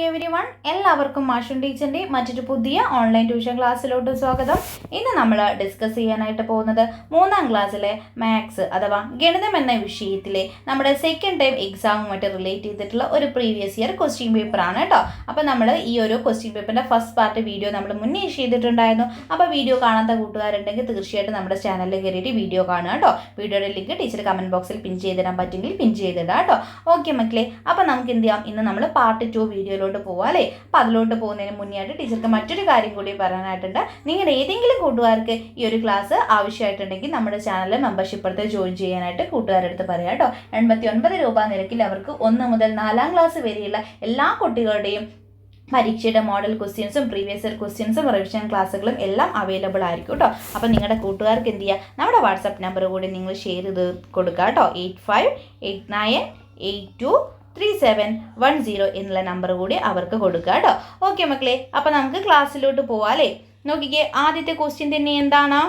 Everyone, എല്ലാവർക്കും മാഷൻ ടീച്ചറിൻ്റെ മറ്റൊരു പുതിയ ഓൺലൈൻ ട്യൂഷൻ ക്ലാസ്സിലോട്ട് സ്വാഗതം. ഇന്ന് നമ്മൾ ഡിസ്കസ് ചെയ്യാനായിട്ട് പോകുന്നത് 3ാം ക്ലാസ്സിലെ മാത്സ് അഥവാ ഗണിതം എന്ന വിഷയത്തിലെ നമ്മുടെ സെക്കൻഡ് ടൈം എക്സാമുമായിട്ട് റിലേറ്റ് ചെയ്തിട്ടുള്ള ഒരു പ്രീവിയസ് ഇയർ ക്വസ്റ്റ്യൻ പേപ്പറാണ് കേട്ടോ. അപ്പോൾ നമ്മൾ ഈ ഒരു ക്വസ്റ്റ്യൻ പേപ്പറിൻ്റെ ഫസ്റ്റ് പാർട്ട് വീഡിയോ നമ്മൾ മുന്നേ ചെയ്തിട്ടുണ്ടായിരുന്നു. അപ്പോൾ വീഡിയോ കാണാത്ത കൂട്ടുകാരുണ്ടെങ്കിൽ തീർച്ചയായിട്ടും നമ്മുടെ ചാനലിൽ കയറിയിട്ട് വീഡിയോ കാണുക കേട്ടോ. വീഡിയോയുടെ ലിങ്ക് ടീച്ചർ കമൻറ്റ് ബോക്സിൽ പിൻ ചെയ്തിടാൻ പറ്റുമെങ്കിൽ പിൻ ചെയ്തിടാം കേട്ടോ. ഓക്കെ മക്കളെ, അപ്പോൾ നമുക്ക് എന്ത് ചെയ്യാം, ഇന്ന് നമ്മൾ പാർട്ട് 2 വീഡിയോയിലോട്ട് പോവാം അല്ലേ. അപ്പോൾ അതിലോട്ട് പോകുന്നതിന് മുന്നേ ആയിട്ട് ടീച്ചർക്ക് മറ്റൊരു കാര്യം കൂടി പറയാനായിട്ടുണ്ട്. നിങ്ങളുടെ ഏതെങ്കിലും കൂട്ടുകാർക്ക് ഈ ഒരു ക്ലാസ് ആവശ്യമായിട്ടുണ്ടെങ്കിൽ നമ്മുടെ ചാനലിൽ മെമ്പർഷിപ്പ് എടുത്ത് ജോയിൻ ചെയ്യാനായിട്ട് കൂട്ടുകാരുടെ അടുത്ത് പറയാം കേട്ടോ. 89 രൂപ നിരക്കിൽ അവർക്ക് 1 മുതൽ 4ാം ക്ലാസ് വരെയുള്ള എല്ലാ കുട്ടികളുടെയും പരീക്ഷയുടെ മോഡൽ ക്വസ്റ്റ്യൻസും പ്രീവിയസ് ഇയർ ക്വസ്റ്റ്യൻസും റിവിഷൻ ക്ലാസ്സുകളും എല്ലാം അവൈലബിൾ ആയിരിക്കും കേട്ടോ. അപ്പോൾ നിങ്ങളുടെ കൂട്ടുകാർക്ക് എന്ത് ചെയ്യുക, നമ്മുടെ വാട്സാപ്പ് നമ്പർ കൂടി നിങ്ങൾ ഷെയർ ചെയ്ത് കൊടുക്കുക കേട്ടോ. 8589823710 എന്നുള്ള നമ്പർ കൂടി അവർക്ക് കൊടുക്കുക കേട്ടോ. ഓക്കെ മക്കളെ, അപ്പോൾ നമുക്ക് ക്ലാസ്സിലോട്ട് പോവാം അല്ലേ. നോക്കിക്കേ, ആദ്യത്തെ ക്വസ്റ്റ്യൻ തന്നെ എന്താണ്,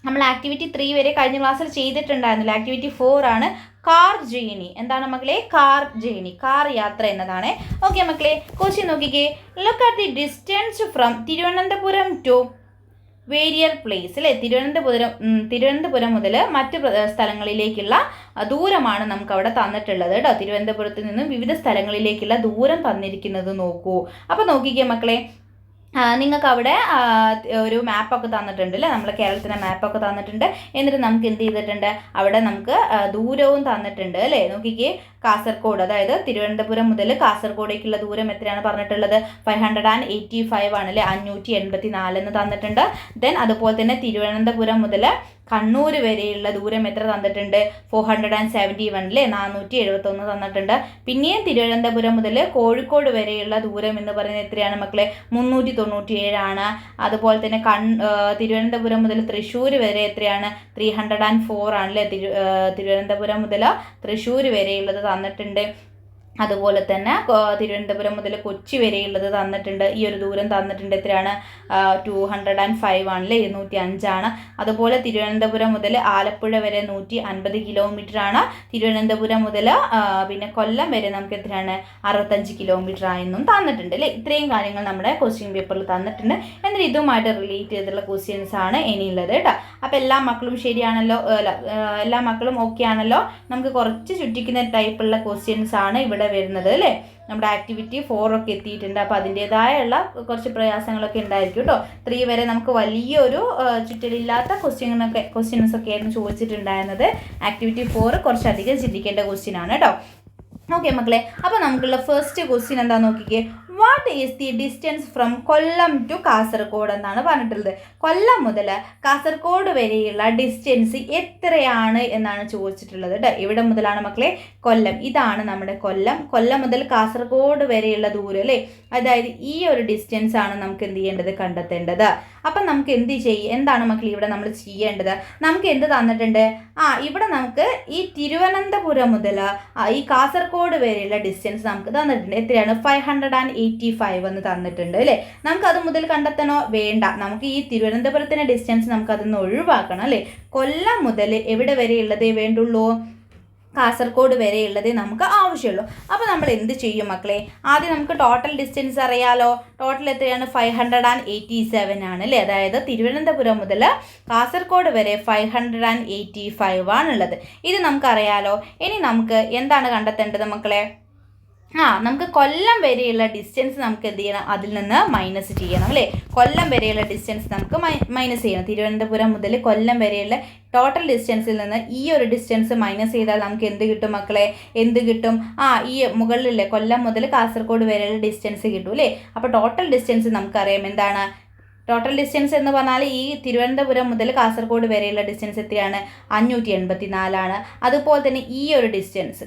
നമ്മൾ ആക്ടിവിറ്റി 3 വരെ കഴിഞ്ഞ ക്ലാസ്സിൽ ചെയ്തിട്ടുണ്ടായിരുന്നില്ല. ആക്ടിവിറ്റി 4 ആണ് കാർ ജേണി. എന്താണ് മക്കളെ, കാർ ജേണി, കാർ യാത്ര എന്നതാണ്. ഓക്കെ മക്കളെ, ക്വസ്റ്റ്യൻ നോക്കിക്കേ. Look at the distance from Thiruvananthapuram to various place അല്ലേ. തിരുവനന്തപുരം മുതൽ മറ്റ് സ്ഥലങ്ങളിലേക്കുള്ള ദൂരമാണ് നമുക്ക് അവിടെ തന്നിട്ടുള്ളത് കേട്ടോ. തിരുവനന്തപുരത്ത് നിന്നും വിവിധ സ്ഥലങ്ങളിലേക്കുള്ള ദൂരം തന്നിരിക്കുന്നത് നോക്കൂ. അപ്പോൾ നോക്കിക്കേ മക്കളെ, നിങ്ങൾക്ക് അവിടെ ഒരു മാപ്പൊക്കെ തന്നിട്ടുണ്ട് അല്ലേ. നമ്മൾ കേരളത്തിൻ്റെ മാപ്പൊക്കെ തന്നിട്ടുണ്ട്. എന്നിട്ട് നമുക്ക് എന്ത് ചെയ്തിട്ടുണ്ട്, അവിടെ നമുക്ക് ദൂരവും തന്നിട്ടുണ്ട് അല്ലേ. നോക്കിക്കേ, കാസർഗോഡ്, അതായത് തിരുവനന്തപുരം മുതൽ കാസർഗോഡേക്കുള്ള ദൂരം എത്രയാണ് പറഞ്ഞിട്ടുള്ളത്, 585 ആണ് അല്ലേ, 584 എന്ന് തന്നിട്ടുണ്ട്. ദെൻ അതുപോലെ തന്നെ തിരുവനന്തപുരം മുതൽ കണ്ണൂർ വരെയുള്ള ദൂരം എത്ര തന്നിട്ടുണ്ട്, 471 അല്ലേ, 471 തന്നിട്ടുണ്ട്. പിന്നെയും തിരുവനന്തപുരം മുതൽ കോഴിക്കോട് വരെയുള്ള ദൂരം എന്ന് പറയുന്നത് എത്രയാണ് മക്കളെ, 397 ആണ്. അതുപോലെ തന്നെ തിരുവനന്തപുരം മുതൽ തൃശ്ശൂർ വരെ എത്രയാണ്, 304 ആണല്ലേ. തിരുവനന്തപുരം മുതൽ തൃശ്ശൂർ വരെയുള്ളത് തന്നിട്ടുണ്ട്. അതുപോലെ തന്നെ തിരുവനന്തപുരം മുതൽ കൊച്ചി വരെയുള്ളത് തന്നിട്ടുണ്ട്. ഈ ഒരു ദൂരം തന്നിട്ടുണ്ട്, എത്രയാണ്, 205 ആണല്ലേ, 205 ആണ്. അതുപോലെ തിരുവനന്തപുരം മുതൽ ആലപ്പുഴ വരെ 150 കിലോമീറ്റർ ആണ്. തിരുവനന്തപുരം മുതൽ പിന്നെ കൊല്ലം വരെ നമുക്ക് എത്രയാണ്, 65 കിലോമീറ്റർ ആയെന്നും തന്നിട്ടുണ്ട് അല്ലേ. ഇത്രയും കാര്യങ്ങൾ നമ്മുടെ ക്വസ്റ്റ്യൻ പേപ്പറിൽ തന്നിട്ടുണ്ട്. എന്നിട്ട് ഇതുമായിട്ട് റിലേറ്റ് ചെയ്തിട്ടുള്ള ക്വസ്റ്റ്യൻസ് ആണ് ഇനിയുള്ളത് കേട്ടോ. അപ്പോൾ എല്ലാ മക്കളും ശരിയാണല്ലോ, എല്ലാ മക്കളും ഓക്കെ ആണല്ലോ. നമുക്ക് കുറച്ച് ചുറ്റിക്കുന്ന ടൈപ്പുള്ള ക്വസ്റ്റ്യൻസ് ആണ് ഇവിടെ വരുന്നത് അല്ലേ. നമ്മുടെ ആക്ടിവിറ്റി 4 ഒക്കെ എത്തിയിട്ടുണ്ട്. അപ്പോൾ അതിൻ്റേതായുള്ള കുറച്ച് പ്രയാസങ്ങളൊക്കെ ഉണ്ടായിരിക്കും കേട്ടോ. 3 വരെ നമുക്ക് വലിയൊരു ചുറ്റലില്ലാത്ത ക്വസ്റ്റ്യൻസ് ഒക്കെ ആയിരുന്നു ചോദിച്ചിട്ടുണ്ടായിരുന്നത്. ആക്ടിവിറ്റി 4 കുറച്ചധികം ചിന്തിക്കേണ്ട ക്വസ്റ്റ്യൻ ആണ് കേട്ടോ. ഓക്കെ മക്കളെ, അപ്പോൾ നമുക്കുള്ള ഫസ്റ്റ് ക്വസ്റ്റ്യൻ എന്താ നോക്കിക്കേ. What is the distance from Kollam to Kasaragod എന്നാണ് പറഞ്ഞിട്ടുള്ളത്. കൊല്ലം മുതൽ കാസർഗോഡ് വരെയുള്ള ഡിസ്റ്റൻസ് എത്രയാണ് എന്നാണ് ചോദിച്ചിട്ടുള്ളത് കേട്ടോ. ഇവിടെ മുതലാണ് മക്കളെ കൊല്ലം, ഇതാണ് നമ്മുടെ കൊല്ലം. കൊല്ലം മുതൽ കാസർഗോഡ് വരെയുള്ള ദൂരം അല്ലേ. അതായത് ഈ ഒരു ഡിസ്റ്റൻസ് ആണ് നമുക്ക് എന്ത് ചെയ്യേണ്ടത്, കണ്ടെത്തേണ്ടത്. അപ്പം നമുക്ക് എന്താണ് മക്കൾ ഇവിടെ നമ്മൾ ചെയ്യേണ്ടത്, നമുക്ക് എന്ത് തന്നിട്ടുണ്ട്, ഇവിടെ നമുക്ക് ഈ തിരുവനന്തപുരം മുതൽ ഈ കാസർഗോഡ് വരെയുള്ള ഡിസ്റ്റൻസ് നമുക്ക് തന്നിട്ടുണ്ട്. എത്രയാണ്, 585 എന്ന് തന്നിട്ടുണ്ട് അല്ലേ. നമുക്ക് അത് മുതൽ കണ്ടെത്തണോ, വേണ്ട. നമുക്ക് ഈ തിരുവനന്തപുരത്തിൻ്റെ ഡിസ്റ്റൻസ് നമുക്ക് അതൊന്ന് ഒഴിവാക്കണം അല്ലേ. കൊല്ലം മുതൽ എവിടെ വരെയുള്ളതേ വേണ്ടുള്ളൂ, കാസർഗോഡ് വരെയുള്ളതേ നമുക്ക് ആവശ്യമുള്ളൂ. അപ്പോൾ നമ്മൾ എന്ത് ചെയ്യും മക്കളെ, ആദ്യം നമുക്ക് ടോട്ടൽ ഡിസ്റ്റൻസ് അറിയാലോ. ടോട്ടൽ എത്രയാണ്, 587 ആണ് അല്ലേ. അതായത് തിരുവനന്തപുരം മുതൽ കാസർഗോഡ് വരെ 585 ആണുള്ളത്. ഇത് നമുക്കറിയാലോ. ഇനി നമുക്ക് എന്താണ് കണ്ടെത്തേണ്ടത് മക്കളെ, നമുക്ക് കൊല്ലം വരെയുള്ള ഡിസ്റ്റൻസ് നമുക്ക് എന്ത് ചെയ്യണം, അതിൽ നിന്ന് മൈനസ് ചെയ്യണം അല്ലേ. കൊല്ലം വരെയുള്ള ഡിസ്റ്റൻസ് നമുക്ക് മൈനസ് ചെയ്യണം. തിരുവനന്തപുരം മുതൽ കൊല്ലം വരെയുള്ള ടോട്ടൽ ഡിസ്റ്റൻസിൽ നിന്ന് ഈ ഒരു ഡിസ്റ്റൻസ് മൈനസ് ചെയ്താൽ നമുക്ക് എന്ത് കിട്ടും മക്കളെ, എന്ത് കിട്ടും, ഈ മുകളിലെ കൊല്ലം മുതൽ കാസർഗോഡ് വരെയുള്ള ഡിസ്റ്റൻസ് കിട്ടും അല്ലേ. അപ്പോൾ ടോട്ടൽ ഡിസ്റ്റൻസ് നമുക്കറിയാം എന്താണ്, ടോട്ടൽ ഡിസ്റ്റൻസ് എന്ന് പറഞ്ഞാൽ ഈ തിരുവനന്തപുരം മുതൽ കാസർഗോഡ് വരെയുള്ള ഡിസ്റ്റൻസ് എത്രയാണ്, 584 ആണ്. അതുപോലെ തന്നെ ഈ ഒരു ഡിസ്റ്റൻസ്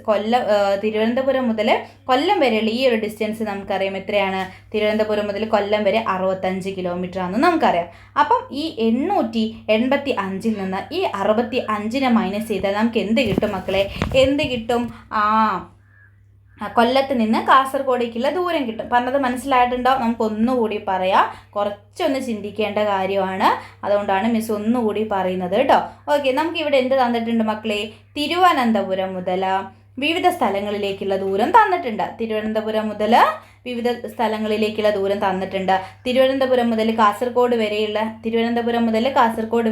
തിരുവനന്തപുരം മുതൽ കൊല്ലം വരെയുള്ള ഈ ഒരു ഡിസ്റ്റൻസ് നമുക്കറിയാം എത്രയാണ്, തിരുവനന്തപുരം മുതൽ കൊല്ലം വരെ 65 കിലോമീറ്റർ ആണെന്ന് നമുക്കറിയാം. അപ്പം ഈ 885 നിന്ന് ഈ 65 മൈനസ് ചെയ്താൽ നമുക്ക് എന്ത് കിട്ടും മക്കളെ, എന്ത് കിട്ടും, കൊല്ലത്ത് നിന്ന് കാസർഗോഡേക്കുള്ള ദൂരം കിട്ടും. പറഞ്ഞത് മനസ്സിലായിട്ടുണ്ടോ? നമുക്കൊന്നുകൂടി പറയാം, കുറച്ചൊന്ന് ചിന്തിക്കേണ്ട കാര്യമാണ്. അതുകൊണ്ടാണ് മിസ് ഒന്നുകൂടി പറയുന്നത് കേട്ടോ. ഓക്കെ, നമുക്കിവിടെ എന്ത് തന്നിട്ടുണ്ട് മക്കളെ, തിരുവനന്തപുരം മുതൽ വിവിധ സ്ഥലങ്ങളിലേക്കുള്ള ദൂരം തന്നിട്ടുണ്ട്. തിരുവനന്തപുരം മുതൽ വിവിധ സ്ഥലങ്ങളിലേക്കുള്ള ദൂരം തന്നിട്ടുണ്ട്. തിരുവനന്തപുരം മുതൽ കാസർഗോഡ്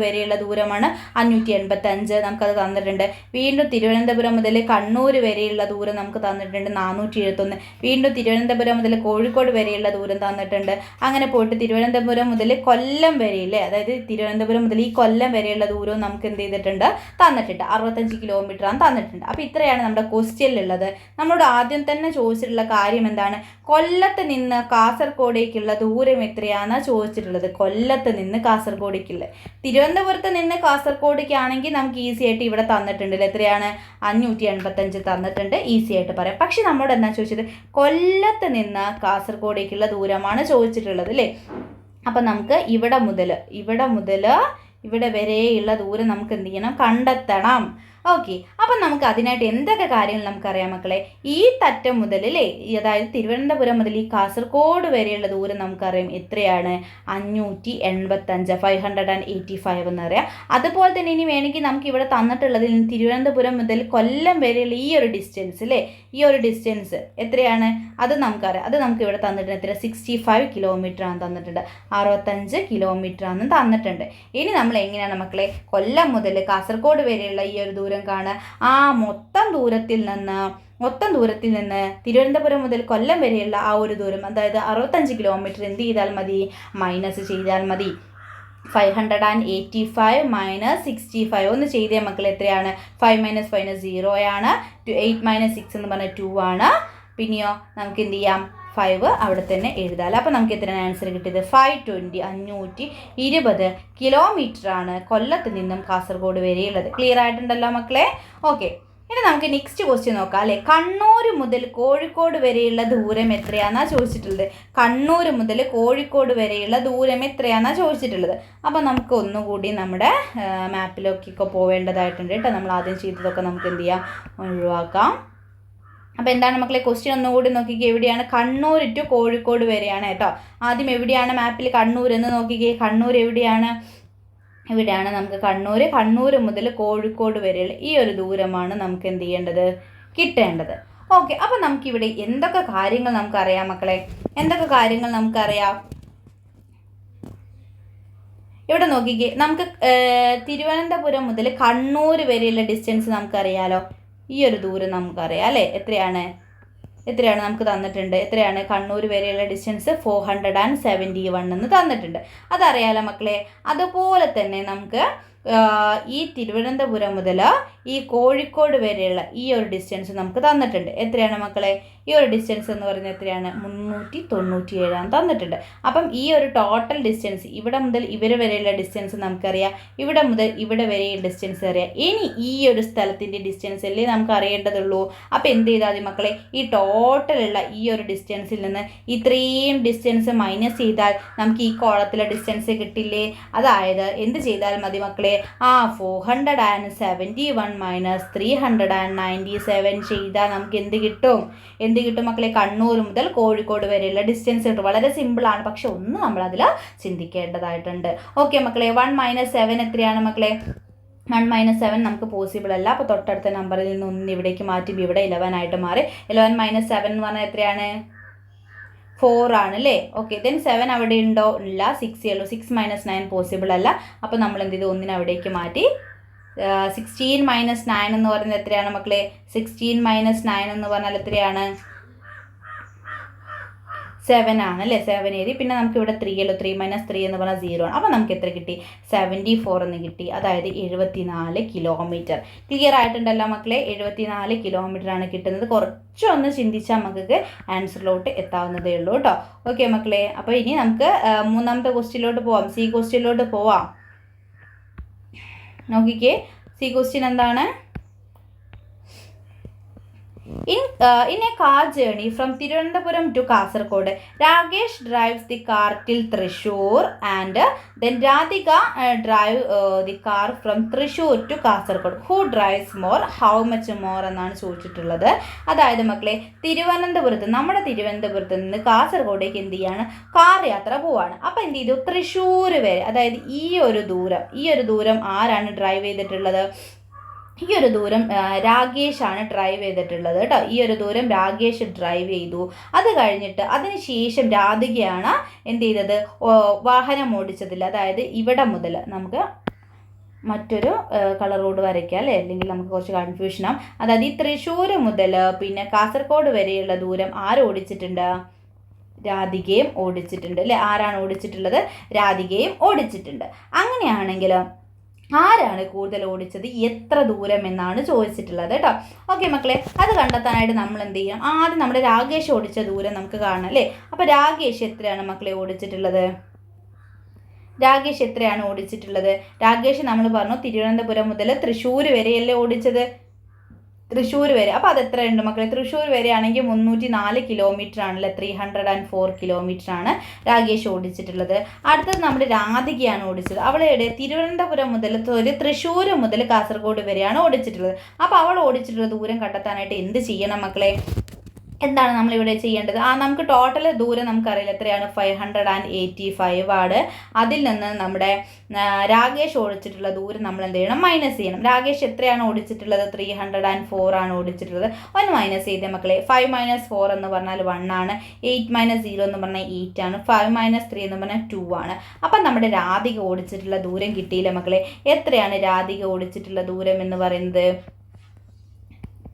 വരെയുള്ള ദൂരമാണ് 585, നമുക്കത് തന്നിട്ടുണ്ട്. വീണ്ടും തിരുവനന്തപുരം മുതൽ കണ്ണൂർ വരെയുള്ള ദൂരം നമുക്ക് തന്നിട്ടുണ്ട് 471. വീണ്ടും തിരുവനന്തപുരം മുതൽ കോഴിക്കോട് വരെയുള്ള ദൂരം തന്നിട്ടുണ്ട്. അങ്ങനെ പോയിട്ട് തിരുവനന്തപുരം മുതൽ കൊല്ലം വരെയില്ലേ, അതായത് തിരുവനന്തപുരം മുതൽ ഈ കൊല്ലം വരെയുള്ള ദൂരവും നമുക്ക് എന്ത് ചെയ്തിട്ടുണ്ട്, തന്നിട്ടുണ്ട്. 65 കിലോമീറ്റർ ആണ് തന്നിട്ടുണ്ട്. അപ്പോൾ ഇത്രയാണ് നമ്മുടെ ക്വസ്റ്റ്യനിലുള്ളത്. നമ്മളോട് ആദ്യം തന്നെ ചോദിച്ചിട്ടുള്ള കാര്യം എന്താണ്, കൊല്ലത്ത് നിന്ന് കാസർഗോഡേക്കുള്ള ദൂരം എത്രയാണെന്നാണ് ചോദിച്ചിട്ടുള്ളത്. കൊല്ലത്ത് നിന്ന് കാസർഗോഡേക്കുള്ള, തിരുവനന്തപുരത്ത് നിന്ന് കാസർഗോഡേക്കാണെങ്കിൽ നമുക്ക് ഈസി ആയിട്ട് ഇവിടെ തന്നിട്ടുണ്ട്. എത്രയാണ്, 585 തന്നിട്ടുണ്ട്, ഈസി ആയിട്ട് പറയാം. പക്ഷെ നമ്മളോട് എന്താ ചോദിച്ചത്, കൊല്ലത്ത് നിന്ന് കാസർഗോഡേക്കുള്ള ദൂരമാണ് ചോദിച്ചിട്ടുള്ളത് അല്ലേ. അപ്പം നമുക്ക് ഇവിടെ മുതൽ ഇവിടെ വരെയുള്ള ദൂരം നമുക്ക് എന്ത് ചെയ്യണം, കണ്ടെത്തണം. ഓക്കെ, അപ്പം നമുക്ക് അതിനായിട്ട് എന്തൊക്കെ കാര്യങ്ങൾ നമുക്കറിയാം മക്കളെ. ഈ തറ്റം മുതൽ അല്ലേ, അതായത് തിരുവനന്തപുരം മുതൽ ഈ കാസർഗോഡ് വരെയുള്ള ദൂരം നമുക്കറിയാം എത്രയാണ്, 585, 585 എന്നറിയാം. അതുപോലെ തന്നെ ഇനി വേണമെങ്കിൽ നമുക്ക് ഇവിടെ തന്നിട്ടുള്ളതിൽ തിരുവനന്തപുരം മുതൽ കൊല്ലം വരെയുള്ള ഈ ഒരു ഡിസ്റ്റൻസ് അല്ലേ, ഈ ഒരു ഡിസ്റ്റൻസ് എത്രയാണ് അത് നമുക്കറിയാം. അത് നമുക്ക് ഇവിടെ തന്നിട്ടുണ്ട് എത്ര, 65 കിലോമീറ്റർ ആണ് തന്നിട്ടുണ്ട്, 65 കിലോമീറ്റർ ആണ് തന്നിട്ടുണ്ട്. ഇനി നമ്മൾ എങ്ങനെയാണ് മക്കളെ കൊല്ലം മുതൽ കാസർഗോഡ് വരെയുള്ള ഈ ഒരു ദൂരം കാണുക. ആ മൊത്തം ദൂരത്തിൽ നിന്ന് തിരുവനന്തപുരം മുതൽ കൊല്ലം വരെയുള്ള ആ ഒരു ദൂരം, അതായത് 65 കിലോമീറ്റർ എന്ത് ചെയ്താൽ മതി, മൈനസ് ചെയ്താൽ മതി. 585 മൈനസ് 65 ഒന്ന് ചെയ്തേ മക്കൾ, എത്രയാണ്, 5 - 5 0 ആണ്, 8 - 6 എന്ന് പറഞ്ഞാൽ 2 ആണ്. പിന്നെയോ നമുക്ക് എന്ത് ചെയ്യാം, 5 അവിടെ തന്നെ എഴുതാം. അപ്പോൾ നമുക്ക് എത്രയാണ് ആൻസർ കിട്ടിയത്, 520 കിലോമീറ്റർ ആണ് കൊല്ലത്ത് നിന്നും കാസർഗോഡ് വരെയുള്ളത്. ക്ലിയർ ആയിട്ടുണ്ടല്ലോ മക്കളെ. ഓക്കെ, ഇനി നമുക്ക് നെക്സ്റ്റ് ക്വസ്റ്റ്യൻ നോക്കാം അല്ലേ. കണ്ണൂർ മുതൽ കോഴിക്കോട് വരെയുള്ള ദൂരം എത്രയാണെന്നാണ് ചോദിച്ചിട്ടുള്ളത്. കണ്ണൂർ മുതൽ കോഴിക്കോട് വരെയുള്ള ദൂരം എത്രയാണെന്നാണ് ചോദിച്ചിട്ടുള്ളത്. അപ്പോൾ നമുക്ക് ഒന്നുകൂടി നമ്മുടെ മാപ്പിലൊക്കെ പോവേണ്ടതായിട്ടുണ്ട് കേട്ടോ. നമ്മൾ ആദ്യം ചെയ്തതൊക്കെ നമുക്ക് എന്ത് ചെയ്യാം, ഒഴിവാക്കാം. അപ്പോൾ എന്താണ് മക്കളെ ക്വസ്റ്റ്യൻ ഒന്നുകൂടി നോക്കിക്കേ. എവിടെയാണ്, കണ്ണൂർ ടു കോഴിക്കോട് വരെയാണ് കേട്ടോ. ആദ്യം എവിടെയാണ് മാപ്പിൽ കണ്ണൂർ എന്ന് നോക്കിക്കേ. കണ്ണൂർ എവിടെയാണ്, ഇവിടെയാണ് നമുക്ക് കണ്ണൂർ മുതൽ കോഴിക്കോട് വരെയുള്ള ഈ ഒരു ദൂരമാണ് നമുക്ക് എന്ത് ചെയ്യേണ്ടത്, കിട്ടേണ്ടത്. ഓക്കെ, അപ്പോൾ നമുക്കിവിടെ എന്തൊക്കെ കാര്യങ്ങൾ നമുക്കറിയാം മക്കളെ, എന്തൊക്കെ കാര്യങ്ങൾ നമുക്കറിയാം. ഇവിടെ നോക്കിക്കേ, നമുക്ക് തിരുവനന്തപുരം മുതൽ കണ്ണൂർ വരെയുള്ള ഡിസ്റ്റൻസ് നമുക്കറിയാലോ. ഈ ഒരു ദൂരം നമുക്കറിയാം അല്ലേ, എത്രയാണ് നമുക്ക് തന്നിട്ടുണ്ട്. എത്രയാണ് കണ്ണൂർ വരെയുള്ള ഡിസ്റ്റൻസ്, 471 എന്ന് തന്നിട്ടുണ്ട്. അതറിയാലോ മക്കളെ. അതുപോലെ തന്നെ നമുക്ക് ഈ തിരുവനന്തപുരം മുതൽ ഈ കോഴിക്കോട് വരെയുള്ള ഈ ഒരു ഡിസ്റ്റൻസ് നമുക്ക് തന്നിട്ടുണ്ട്. എത്രയാണ് മക്കളെ, ഈ ഒരു ഡിസ്റ്റൻസ് എന്ന് പറയുന്നത് എത്രയാണ്, 397 തന്നിട്ടുണ്ട്. അപ്പം ഈ ഒരു ടോട്ടൽ ഡിസ്റ്റൻസ് ഇവിടെ മുതൽ ഇവർ വരെയുള്ള ഡിസ്റ്റൻസ് നമുക്കറിയാം, ഇവിടെ മുതൽ ഇവിടെ വരെയുള്ള ഡിസ്റ്റൻസ് അറിയാം. ഇനി ഈ ഒരു സ്ഥലത്തിൻ്റെ ഡിസ്റ്റൻസ് അല്ലേ നമുക്ക് അറിയേണ്ടതുള്ളൂ. അപ്പോൾ എന്ത് ചെയ്താൽ മതി മക്കളെ, ഈ ടോട്ടലുള്ള ഈ ഒരു ഡിസ്റ്റൻസിൽ നിന്ന് ഇത്രയും ഡിസ്റ്റൻസ് മൈനസ് ചെയ്താൽ നമുക്ക് ഈ കോളത്തിലെ ഡിസ്റ്റൻസ് കിട്ടില്ലേ. അതായത് എന്ത് ചെയ്താൽ മതി മക്കളെ, 471 മൈനസ് 397 ചെയ്താൽ നമുക്ക് എന്ത് കിട്ടും മക്കളെ, കണ്ണൂർ മുതൽ കോഴിക്കോട് വരെയുള്ള ഡിസ്റ്റൻസ് കിട്ടും. വളരെ സിമ്പിളാണ്, പക്ഷെ ഒന്ന് നമ്മളതിൽ ചിന്തിക്കേണ്ടതായിട്ടുണ്ട്. ഓക്കെ മക്കളെ, 1 - 7 എത്രയാണ് മക്കളെ, 1 - 7 നമുക്ക് പോസിബിൾ അല്ല. അപ്പോൾ തൊട്ടടുത്ത നമ്പറിൽ നിന്ന് 1 ഇവിടേക്ക് മാറ്റി ഇവിടെ 11 ആയിട്ട് മാറി. 11 - 7 എന്ന് പറഞ്ഞാൽ എത്രയാണ്, 4 ആണ് അല്ലേ. ഓക്കെ, ദെൻ 7 അവിടെ ഉണ്ടോ, ഇല്ല, 6 ഉള്ളൂ. 6 - 9 പോസിബിൾ അല്ല. അപ്പോൾ നമ്മൾ എന്ത് ചെയ്തു, 1 അവിടേക്ക് മാറ്റി. 16 - 9 എന്ന് പറയുന്നത് എത്രയാണ് മക്കളെ, 16 - 9 എന്ന് പറഞ്ഞാൽ എത്രയാണ്, 7 ആണ് അല്ലേ. 7 എഴുതി. പിന്നെ നമുക്ക് ഇവിടെ 3 ഉള്ളൂ. 3 - 3 എന്ന് പറഞ്ഞാൽ 0 ആണ്. അപ്പോൾ നമുക്ക് എത്ര കിട്ടി, 74 എന്ന് കിട്ടി. അതായത് 74 കിലോമീറ്റർ. ക്ലിയർ ആയിട്ടുണ്ടല്ലോ മക്കളെ. 74 കിലോമീറ്റർ ആണ് കിട്ടുന്നത്. കുറച്ചൊന്ന് ചിന്തിച്ചാൽ നമുക്ക് ആൻസറിലോട്ട് എത്താവുന്നതേ ഉള്ളൂ കേട്ടോ. ഓക്കെ മക്കളെ, അപ്പോൾ ഇനി നമുക്ക് മൂന്നാമത്തെ ക്വസ്റ്റ്യനിലോട്ട് പോവാം. സി ക്വസ്റ്റ്യനിലോട്ട് പോവാം. നോക്കിക്കേ, സി ക്വസ്റ്റ്യൻ എന്താണ്. In a car journey from Thiruvananthapuram to Kasaragod, Rakesh drives the car till Thrissur and then Radhika drive the car from Thrissur to Kasaragod. Who drives more? How much more എന്നാണ് ചോദിച്ചിട്ടുള്ളത്. അതായത് മക്കളെ, നമ്മുടെ തിരുവനന്തപുരത്ത് നിന്ന് കാസർഗോഡേക്ക് എന്ത് ചെയ്യാണ്, കാർ യാത്ര പോവാണ്. അപ്പോൾ എന്ത് ചെയ്തു, തൃശ്ശൂർ വരെ, അതായത് ഈ ഒരു ദൂരം ആരാണ് ഡ്രൈവ് ചെയ്തിട്ടുള്ളത്, ഈ ഒരു ദൂരം രാകേഷാണ് ഡ്രൈവ് ചെയ്തിട്ടുള്ളത് കേട്ടോ. ഈ ഒരു ദൂരം രാകേഷ് ഡ്രൈവ് ചെയ്തു. അത് കഴിഞ്ഞിട്ട് അതിന് ശേഷം രാധികയാണ് എന്ത് ചെയ്തത്, വാഹനം ഓടിച്ചതില്ല. അതായത് ഇവിടെ മുതൽ നമുക്ക് മറ്റൊരു കളർ കോഡ് വരയ്ക്കാം അല്ലേ, അല്ലെങ്കിൽ നമുക്ക് കുറച്ച് കൺഫ്യൂഷനാവും. അതായത് ഈ തൃശ്ശൂർ മുതൽ പിന്നെ കാസർഗോഡ് വരെയുള്ള ദൂരം ആരോടിച്ചിട്ടുണ്ട്, രാധികയും ഓടിച്ചിട്ടുണ്ട് അല്ലേ. ആരാണ് ഓടിച്ചിട്ടുള്ളത്, രാധികയും ഓടിച്ചിട്ടുണ്ട്. അങ്ങനെയാണെങ്കിൽ ആരാണ് കൂടുതൽ ഓടിച്ചത്, എത്ര ദൂരം എന്നാണ് ചോദിച്ചിട്ടുള്ളത് കേട്ടോ. ഓക്കെ മക്കളെ, അത് കണ്ടെത്താനായിട്ട് നമ്മൾ എന്ത് ചെയ്യണം, ആദ്യം നമ്മുടെ രാകേഷ് ഓടിച്ച ദൂരം നമുക്ക് കാണാം അല്ലേ. അപ്പോൾ രാകേഷ് എത്രയാണ് മക്കളെ ഓടിച്ചിട്ടുള്ളത്, രാകേഷ് എത്രയാണ് ഓടിച്ചിട്ടുള്ളത്? രാകേഷ് നമ്മൾ പറഞ്ഞു തിരുവനന്തപുരം മുതൽ തൃശ്ശൂർ വരെയല്ലേ ഓടിച്ചത്, തൃശ്ശൂർ വരെ. അപ്പോൾ അത് എത്രയുണ്ട് മക്കളെ, തൃശ്ശൂർ വരെ ആണെങ്കിൽ 304 കിലോമീറ്റർ ആണല്ലേ, 304 കിലോമീറ്റർ ആണ് രാകേഷ് ഓടിച്ചിട്ടുള്ളത്. അടുത്തത് നമ്മുടെ രാധികയാണ് ഓടിച്ചത്. അവളുടെ തിരുവനന്തപുരം മുതൽ തൃശ്ശൂർ മുതൽ കാസർഗോഡ് വരെയാണ് ഓടിച്ചിട്ടുള്ളത്. അപ്പോൾ അവൾ ഓടിച്ചിട്ടുള്ള ദൂരം കണ്ടെത്താനായിട്ട് എന്ത് ചെയ്യണം മക്കളെ, എന്താണ് നമ്മളിവിടെ ചെയ്യേണ്ടത്? നമുക്ക് ടോട്ടൽ ദൂരം നമുക്കറിയില്ല എത്രയാണ്, 585 ആണ്. അതിൽ നിന്ന് നമ്മുടെ രാകേഷ് ഓടിച്ചിട്ടുള്ള ദൂരം നമ്മൾ എന്ത് ചെയ്യണം, മൈനസ് ചെയ്യണം. രാകേഷ് എത്രയാണ് ഓടിച്ചിട്ടുള്ളത്, 304 ആണ് ഓടിച്ചിട്ടുള്ളത്. ഒന്ന് മൈനസ് ചെയ്തേ മക്കളെ. 5 - 4 എന്ന് പറഞ്ഞാൽ 1 ആണ്. 8 - 0 എന്ന് പറഞ്ഞാൽ 8 ആണ്. 5 - 3 എന്ന് പറഞ്ഞാൽ 2 ആണ്. അപ്പം നമ്മുടെ രാധിക ഓടിച്ചിട്ടുള്ള ദൂരം കിട്ടിയില്ല മക്കളെ. എത്രയാണ് രാധിക ഓടിച്ചിട്ടുള്ള ദൂരം എന്ന് പറയുന്നത്,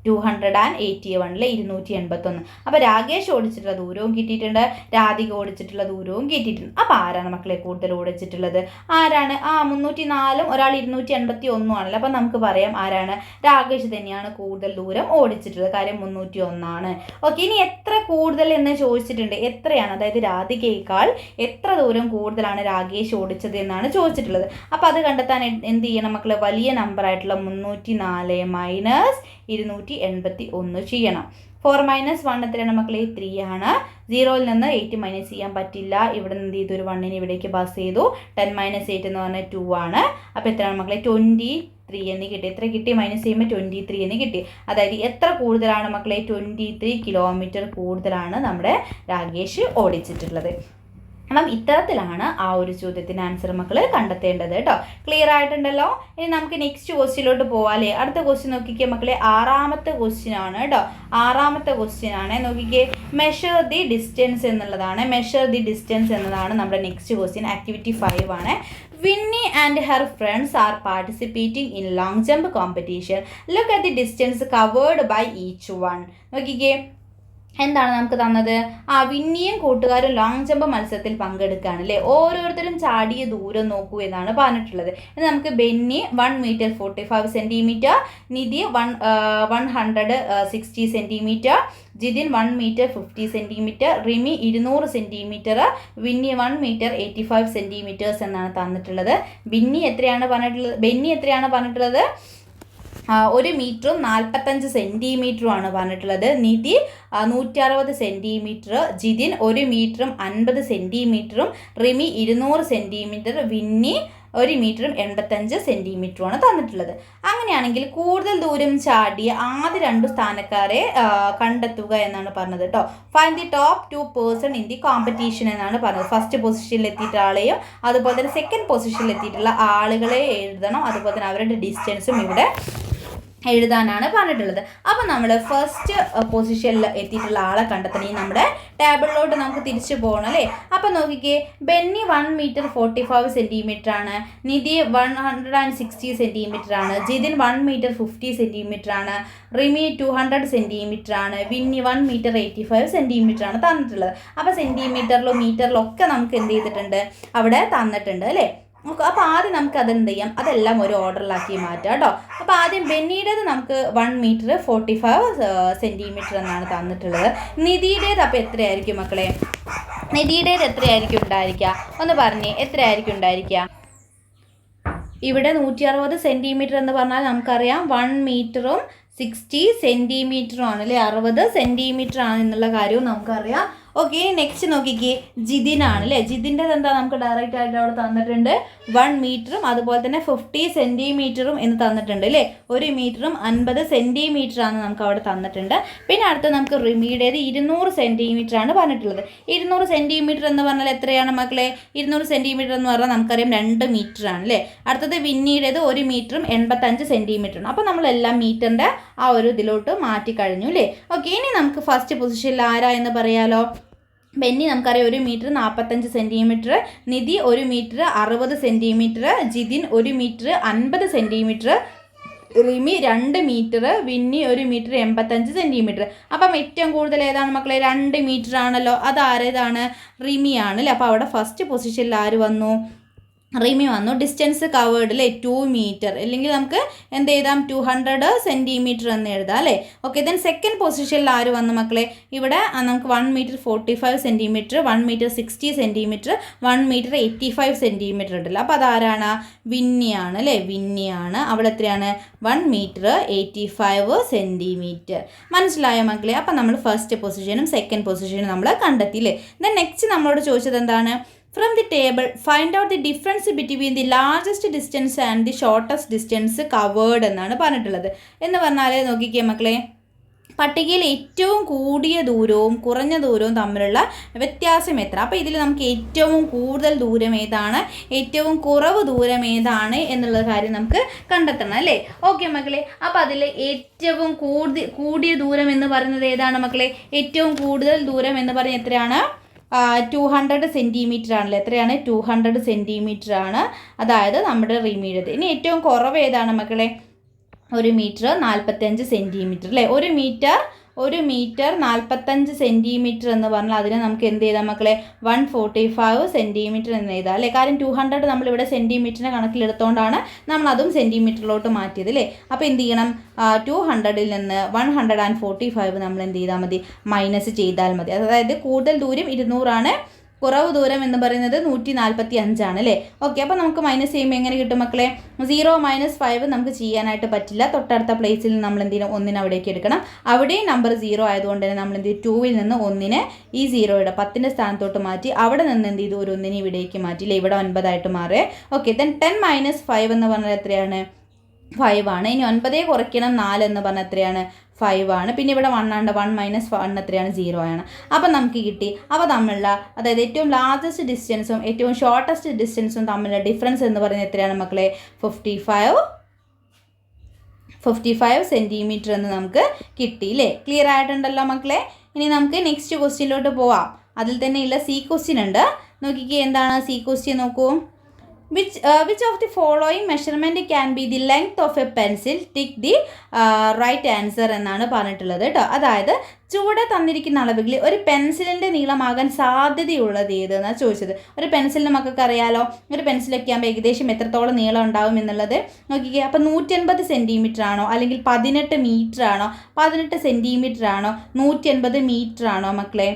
281 281. അപ്പോൾ രാകേഷ് ഓടിച്ചിട്ടുള്ള ദൂരവും കിട്ടിയിട്ടുണ്ട്, രാധിക ഓടിച്ചിട്ടുള്ള ദൂരവും കിട്ടിയിട്ടുണ്ട്. അപ്പോൾ ആരാണ് മക്കളെ കൂടുതൽ ഓടിച്ചിട്ടുള്ളത്, ആരാണ്? 304 ഒരാൾ 281 ആണല്ലോ. അപ്പോൾ നമുക്ക് പറയാം ആരാണ്, രാകേഷ് തന്നെയാണ് കൂടുതൽ ദൂരം ഓടിച്ചിട്ടുള്ളത്. കാര്യം 301 ആണ്. ഓക്കെ, ഇനി എത്ര കൂടുതൽ എന്ന് ചോദിച്ചിട്ടുണ്ട്, എത്രയാണ്, അതായത് രാധികയേക്കാൾ എത്ര ദൂരം കൂടുതലാണ് രാകേഷ് ഓടിച്ചത് എന്നാണ് ചോദിച്ചിട്ടുള്ളത്. അപ്പോൾ അത് കണ്ടെത്താൻ എന്ത് ചെയ്യണം മക്കളെ, വലിയ നമ്പർ ആയിട്ടുള്ള 304 മൈനസ് 281 ചെയ്യണം. 4 - 1 എത്രയാണ് മക്കളെ, 3 ആണ്. 0യിൽ നിന്ന് 8 മൈനസ് ചെയ്യാൻ പറ്റില്ല. ഇവിടെ നിന്ന് എന്ത് ചെയ്തു, ഒരു 1നെ ഇവിടേക്ക് പാസ് ചെയ്തു. 10 - 8 എന്ന് പറഞ്ഞാൽ 2 ആണ്. അപ്പോൾ എത്രയാണ് മക്കളെ, 23 എന്ന് കിട്ടി. എത്ര കിട്ടി, മൈനസ് ചെയ്യുമ്പോൾ 23 എന്ന് കിട്ടി. അതായത് എത്ര കൂടുതലാണ് മക്കളെ, 23 കിലോമീറ്റർ കൂടുതലാണ് നമ്മുടെ രാകേഷ് ഓടിച്ചിട്ടുള്ളത്. അപ്പം ഇത്തരത്തിലാണ് ആ ഒരു ചോദ്യത്തിന് ആൻസർ മക്കൾ കണ്ടെത്തേണ്ടത് കേട്ടോ. ക്ലിയർ ആയിട്ടുണ്ടല്ലോ. ഇനി നമുക്ക് നെക്സ്റ്റ് ക്വസ്റ്റ്യനിലോട്ട് പോവാല്ലേ. അടുത്ത ക്വസ്റ്റ്യൻ നോക്കിക്കേ മക്കളെ, 6ാമത്തെ ക്വസ്റ്റ്യൻ ആണ് കേട്ടോ. 6ാമത്തെ ക്വസ്റ്റ്യൻ ആണ്. നോക്കിക്കേ, മെഷർ ദി ഡിസ്റ്റൻസ് എന്നുള്ളതാണ്. മെഷർ ദി ഡിസ്റ്റൻസ് എന്നതാണ് നമ്മുടെ നെക്സ്റ്റ് ക്വസ്റ്റ്യൻ. ആക്ടിവിറ്റി 5 ആണ്. Winnie and her friends are participating in long jump competition. Look at the distance covered by each one. നോക്കിക്കേ, എന്താണ് നമുക്ക് തന്നത്, വിന്നിയും കൂട്ടുകാരും ലോങ് ജമ്പ് മത്സരത്തിൽ പങ്കെടുക്കുകയാണ് അല്ലേ. ഓരോരുത്തരും ചാടിയ ദൂരം നോക്കൂ എന്നാണ് പറഞ്ഞിട്ടുള്ളത്. ഇത് നമുക്ക് Benny 1 metre 45 centimetre, Nidhi 160 centimetre, Jithin 1 metre 50 centimetre, Rimi 200 centimetre, Winnie 1 metre 85 centimetres എന്നാണ് തന്നിട്ടുള്ളത്. ബെന്നി എത്രയാണ് പറഞ്ഞിട്ടുള്ളത്, 1 മീറ്ററും 45 സെൻറ്റിമീറ്ററുമാണ് പറഞ്ഞിട്ടുള്ളത്. നിധി 160 സെൻറ്റിമീറ്റർ, ജിതിൻ 1 മീറ്ററും 50 സെൻറ്റിമീറ്ററും, റിമി 200 സെൻറ്റിമീറ്റർ, വിന്നി 1 മീറ്ററും 85 സെൻറ്റിമീറ്ററുമാണ് തന്നിട്ടുള്ളത്. അങ്ങനെയാണെങ്കിൽ കൂടുതൽ ദൂരം ചാടിയ ആദ്യ 2 സ്ഥാനക്കാരെ കണ്ടെത്തുക എന്നാണ് പറഞ്ഞത് കേട്ടോ. Find the top 2 person in the competition എന്നാണ് പറഞ്ഞത്. ഫസ്റ്റ് പൊസിഷനിൽ എത്തിയിട്ടുള്ള ആളെയും അതുപോലെ തന്നെ സെക്കൻഡ് പൊസിഷനിൽ എത്തിയിട്ടുള്ള ആളുകളെ എഴുതണം. അതുപോലെ തന്നെ അവരുടെ ഡിസ്റ്റൻസും ഇവിടെ എഴുതാനാണ് പറഞ്ഞിട്ടുള്ളത്. അപ്പോൾ നമ്മൾ ഫസ്റ്റ് പൊസിഷനിൽ എത്തിയിട്ടുള്ള ആളെ കണ്ടെത്തണമെങ്കിൽ നമ്മുടെ ടേബിളിലോട്ട് നമുക്ക് തിരിച്ചു പോകണം അല്ലേ. അപ്പോൾ നോക്കിക്കേ, ബെന്നി 1 മീറ്റർ 45 സെൻറ്റിമീറ്റർ ആണ്, നിധി 160 സെൻറ്റിമീറ്റർ ആണ്, ജിതിൻ 1 മീറ്റർ 50 സെൻറ്റിമീറ്റർ ആണ്, റിമി 200 സെൻറ്റിമീറ്റർ ആണ്, വിന്നി 1 മീറ്റർ 85 സെൻറ്റിമീറ്റർ ആണ് തന്നിട്ടുള്ളത്. അപ്പോൾ സെൻറ്റിമീറ്ററിലും മീറ്ററിലും ഒക്കെ നമുക്ക് എന്ത് ചെയ്തിട്ടുണ്ട്, അവിടെ തന്നിട്ടുണ്ട് അല്ലേ. അപ്പോൾ ആദ്യം നമുക്ക് അതെന്ത് ചെയ്യാം, അതെല്ലാം ഒരു ഓർഡറിലാക്കി മാറ്റാം കേട്ടോ. അപ്പോൾ ആദ്യം ബെന്നിയുടേത് നമുക്ക് 1 മീറ്റർ 45 സെൻറ്റിമീറ്റർ എന്നാണ് തന്നിട്ടുള്ളത്. നിധിയുടേത് അപ്പോൾ എത്രയായിരിക്കും മക്കളെ, നിധിയുടേത് എത്രയായിരിക്കും ഉണ്ടായിരിക്കുക, ഒന്ന് പറഞ്ഞേ, എത്രയായിരിക്കും ഉണ്ടായിരിക്കുക? ഇവിടെ 160 സെൻറ്റിമീറ്റർ എന്ന് പറഞ്ഞാൽ നമുക്കറിയാം 1 മീറ്ററും 60 സെൻറ്റിമീറ്ററും ആണ് അല്ലേ, 60 സെൻറ്റിമീറ്റർ ആണ് എന്നുള്ള കാര്യവും നമുക്കറിയാം. ഓക്കെ, നെക്സ്റ്റ് നോക്കിക്കേ, ജിതിനാണ് അല്ലേ. ജിതിൻ്റെത് എന്താ നമുക്ക് ഡയറക്റ്റ് ആയിട്ട് അവിടെ തന്നിട്ടുണ്ട് 1 മീറ്ററും അതുപോലെ തന്നെ 50 സെൻറ്റിമീറ്ററും എന്ന് തന്നിട്ടുണ്ട് അല്ലേ. 1 മീറ്ററും 50 സെൻറ്റിമീറ്ററാണ് നമുക്ക് അവിടെ തന്നിട്ടുണ്ട്. പിന്നെ അടുത്ത് നമുക്ക് റിമിയുടേത് 200 സെൻറ്റിമീറ്ററാണ് പറഞ്ഞിട്ടുള്ളത്. 200 സെൻറ്റിമീറ്റർ എന്ന് പറഞ്ഞാൽ എത്രയാണ് മക്കളെ? 200 സെൻറ്റിമീറ്റർ എന്ന് പറഞ്ഞാൽ നമുക്കറിയാം 2 മീറ്ററാണ് അല്ലേ. അടുത്തത് വിന്നിയുടേത് 1 മീറ്ററും 85 സെൻറ്റിമീറ്ററാണ്. അപ്പോൾ നമ്മളെല്ലാം മീറ്ററിൻ്റെ ആ ഒരു ഇതിലോട്ട് മാറ്റി കഴിഞ്ഞു അല്ലേ. ഓക്കെ, ഇനി നമുക്ക് ഫസ്റ്റ് പൊസിഷനിൽ ആരാ എന്ന് പറയാലോ. ബെന്നി നമുക്കറിയാം 1 metre 45 centimetre, Nidhi 1 metre 60 centimetre, Jithin 1 metre 50 centimetre, Rimi 2 metre, Winnie 1 metre 85 centimetre. അപ്പം ഏറ്റവും കൂടുതൽ ഏതാണ് മക്കളെ? 2 മീറ്റർ ആണല്ലോ. അത് ആരേതാണ്? റിമിയാണ് അല്ലേ. അപ്പോൾ അവിടെ ഫസ്റ്റ് പൊസിഷനിൽ ആര് വന്നു? റിമി വന്നു. ഡിസ്റ്റൻസ് കവേർഡ് അല്ലേ 2 മീറ്റർ, അല്ലെങ്കിൽ നമുക്ക് എന്ത് എഴുതാം? 200 സെൻറ്റിമീറ്റർ എന്ന് എഴുതാം അല്ലേ. ഓക്കെ, ദെൻ സെക്കൻഡ് പൊസിഷനിൽ ആര് വന്നു മക്കളെ? ഇവിടെ നമുക്ക് 1 metre 45 centimetre, 1 metre 60 centimetre, 1 metre 85 centimetre ഉണ്ടല്ലോ. അപ്പോൾ അതാരാണ്? വിന്നിയാണ് അല്ലേ. വിന്നിയാണ്. അവിടെ എത്രയാണ്? 1 മീറ്റർ 85 സെൻറ്റിമീറ്റർ. മനസ്സിലായോ മക്കളെ? അപ്പം നമ്മൾ ഫസ്റ്റ് പൊസിഷനും സെക്കൻഡ് പൊസിഷനും നമ്മൾ കണ്ടെത്തിയില്ലേ. ദെൻ നെക്സ്റ്റ് നമ്മളോട് ചോദിച്ചത് എന്താണ്? From the table, find out the difference between the largest distance and the shortest distance covered എന്നാണ് പറഞ്ഞിട്ടുള്ളത്. എന്ന് പറഞ്ഞാൽ നോക്കിക്കേ മക്കളെ, പട്ടികയിൽ ഏറ്റവും കൂടിയ ദൂരവും കുറഞ്ഞ ദൂരവും തമ്മിലുള്ള വ്യത്യാസം എത്ര? അപ്പോൾ ഇതിൽ നമുക്ക് ഏറ്റവും കൂടുതൽ ദൂരം ഏതാണ്, ഏറ്റവും കുറവ് ദൂരം ഏതാണ് എന്നുള്ള കാര്യം നമുക്ക് കണ്ടെത്തണം അല്ലേ. ഓക്കെ മക്കളെ, അപ്പോൾ അതിൽ ഏറ്റവും കൂടിയ ദൂരം എന്ന് പറയുന്നത് ഏതാണ് മക്കളെ? ഏറ്റവും കൂടുതൽ ദൂരം എന്ന് പറയുന്നത് എത്രയാണ്? 200 സെൻറ്റിമീറ്റർ ആണല്ലോ. എത്രയാണ്? 200 സെൻറ്റിമീറ്റർ ആണ്. അതായത് നമ്മുടെ റിമിയുടേത്. ഇനി ഏറ്റവും കുറവ് ഏതാണ് മക്കളെ? 1 മീറ്റർ 45 സെൻറ്റിമീറ്റർ അല്ലേ. 1 മീറ്റർ 45 സെൻറ്റിമീറ്റർ എന്ന് പറഞ്ഞാൽ അതിനെ നമുക്ക് എന്ത് ചെയ്താൽ മക്കളെ? 145 സെൻറ്റിമീറ്റർ എന്ന് എഴുതാം അല്ലേ. കാര്യം 200 നമ്മളിവിടെ സെൻറ്റിമീറ്ററിനെ കണക്കിലെടുത്തുകൊണ്ടാണ് നമ്മളതും സെൻറ്റിമീറ്ററിലോട്ട് മാറ്റിയത് അല്ലേ. അപ്പോൾ എന്ത് ചെയ്യണം? 200ൽ നിന്ന് 145 നമ്മൾ എന്ത് ചെയ്താൽ മതി? മൈനസ് ചെയ്താൽ മതി. അതായത് കൂടുതൽ ദൂരം 200 ആണ്, കുറവ് ദൂരം എന്ന് പറയുന്നത് 145 ആണ് അല്ലേ. ഓക്കെ, അപ്പോൾ നമുക്ക് മൈനസ് ചെയ്യുമ്പോൾ എങ്ങനെ കിട്ടും മക്കളെ? 0 - 5 നമുക്ക് ചെയ്യാനായിട്ട് പറ്റില്ല. തൊട്ടടുത്ത പ്ലേസിൽ നമ്മൾ എന്ത് ചെയ്യണം? 1 അവിടേക്ക് എടുക്കണം. അവിടെയും നമ്പർ 0 ആയതുകൊണ്ട് തന്നെ നമ്മൾ എന്ത് ചെയ്യും? 2ൽ നിന്ന് 1 ഈ 0യുടെ 10ൻ്റെ സ്ഥാനത്തോട്ട് മാറ്റി. അവിടെ നിന്ന് എന്ത് ചെയ്തു? ഒരു 1 ഇവിടേക്ക് മാറ്റിയില്ലേ. ഇവിടെ 9 ആയിട്ട് മാറേ. ഓക്കെ, ദെൻ 10 - 5 എന്ന് പറഞ്ഞാൽ എത്രയാണ്? 5 ആണ്. ഇനി 9 കുറയ്ക്കണം 4 എന്ന് പറഞ്ഞാൽ എത്രയാണ്? 5 ആണ്. പിന്നെ ഇവിടെ 1 ആണ്. 1 - 1 എത്രയാണ്? 0 ആണ്. അപ്പം നമുക്ക് കിട്ടി. അവ തമ്മിലുള്ള, അതായത് ഏറ്റവും ലാർജസ്റ്റ് ഡിസ്റ്റൻസും ഏറ്റവും ഷോർട്ടസ്റ്റ് ഡിസ്റ്റൻസും തമ്മിലുള്ള ഡിഫറൻസ് എന്ന് പറയുന്നത് എത്രയാണ് മക്കളെ? 55 സെൻറ്റിമീറ്റർ എന്ന് നമുക്ക് കിട്ടിയില്ലേ. ക്ലിയർ ആയിട്ടുണ്ടല്ലോ മക്കളെ. ഇനി നമുക്ക് നെക്സ്റ്റ് ക്വസ്റ്റ്യനിലോട്ട് പോവാം. അതിൽ തന്നെയുള്ള സി ക്വസ്റ്റ്യൻ ഉണ്ട്. നോക്കിക്കേ, എന്താണ് സി ക്വസ്റ്റ്യൻ നോക്കൂ. Which of the following measurement can be the length of a pencil? Tick the right answer എന്നാണ് പറഞ്ഞിട്ടുള്ളത് കേട്ടോ. അതായത് ചുവടെ തന്നിരിക്കുന്ന അളവുകളിൽ ഒരു പെൻസിലിൻ്റെ നീളമാകാൻ സാധ്യതയുള്ളത് ഏതെന്നാണ് ചോദിച്ചത്. ഒരു പെൻസിലിന് മക്കൾക്ക് അറിയാലോ, ഒരു പെൻസിലൊക്കെ ആകുമ്പോൾ ഏകദേശം എത്രത്തോളം നീളം ഉണ്ടാവും എന്നുള്ളത് നോക്കിക്കുക. അപ്പോൾ 180 സെൻറ്റിമീറ്റർ ആണോ, അല്ലെങ്കിൽ 18 മീറ്റർ ആണോ, 18 സെൻറ്റിമീറ്റർ ആണോ, 180 മീറ്റർ ആണോ മക്കളെ?